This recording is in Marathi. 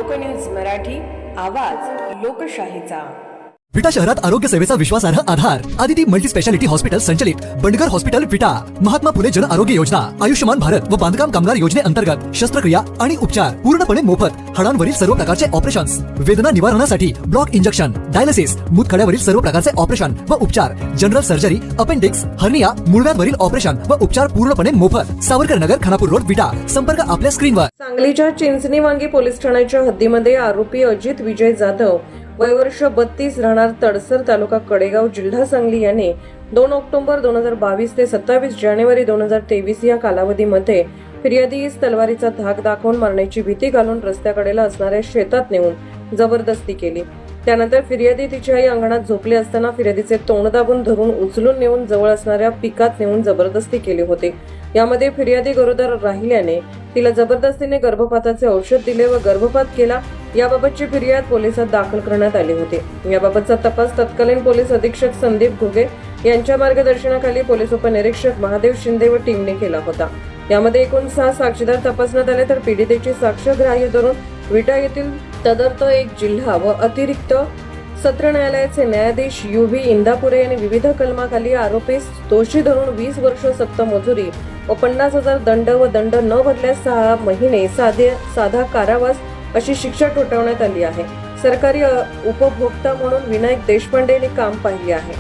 लोकन्यूज मराठी, आवाज लोकशाहीचा। विटा शहरात आरोग्य सेवेचा विश्वासार्ह आधार आदिती मल्टी स्पेशालिटी हॉस्पिटल संचलित बंडगर हॉस्पिटल विटा, महात्मा फुले जन आरोग्य योजना, आयुष्यमान भारत व बांधकाम कामगार योजनेअंतर्गत शस्त्रक्रिया आणि उपचार पूर्णपणे मोफत, हाडांवरील सर्व प्रकारचे ऑपरेशन्स, वेदना निवारणासाठी ब्लॉक इंजेक्शन, डायलिसिस, मूतखड्यावरील सर्व प्रकारचे ऑपरेशन व उपचार, जनरल सर्जरी, अपेंडिक्स, हर्निया, मूळव्याधवरील ऑपरेशन व उपचार पूर्णपणे मोफत। सावरकर नगर, खानापूर रोड, विटा। संपर्क आपल्या स्क्रीनवर। सांगलीच्या चिंचणी वांगी पोलीस ठाण्याच्या हद्दीमध्ये आरोपी अजित विजय जाधव वय वर्ष 32 राहणार तडसर, तालुका कडेगाव, जिल्हा सांगली याने 2 ऑक्टोबर 2022 ते 27 जानेवारी 2023 या कालावधीमध्ये फिर्यादीस तलवारीचा धाक दाखवून मारण्याची भीती घालून रस्त्याकडेला असणाऱ्या शेतात नेऊन जबरदस्ती केली। त्यानंतर फिर्यादी तिची आई अंगणात झोपली असताना फिर्यादीचे तोंड दाबून धरून उचलून नेऊन जवळ असणाऱ्या पिकात नेऊन जबरदस्ती केली होती। यामध्ये फिर्यादी गरोदर राहिल्याने तिला जबरदस्तीने गर्भपाताचे औषध दिले व गर्भपात केला। याबाबतची फिर्याद पोलिसात दाखल करण्यात आली होती। याबाबतचा तपास तत्कालीन पोलीस अधीक्षक संदीप घुगे यांच्या मार्गदर्शनाखाली पोलीस उपनिरीक्षक महादेव शिंदे व टीमने केला होता। यामध्ये एकूण 6 साक्षीदार तपासण्यात आले, तर पीडितेची साक्ष ग्राह्य धरून विटा येथील तदर्थ एक जिल्हा व अतिरिक्त सत्र न्यायालयाचे न्यायाधीश UV इंदापुरे यांनी विविध कलमाखाली आरोपीस दोषी धरून 20 वर्ष सक्त मजुरी व 50,000 दंड व दंड न भरल्यास 6 महिने साधा कारावास अशी शिक्षा ठोठावण्यात आली आहे। सरकारी उपभोक्ता म्हणून विनायक देशपांडे यांनी काम पाहिले आहे।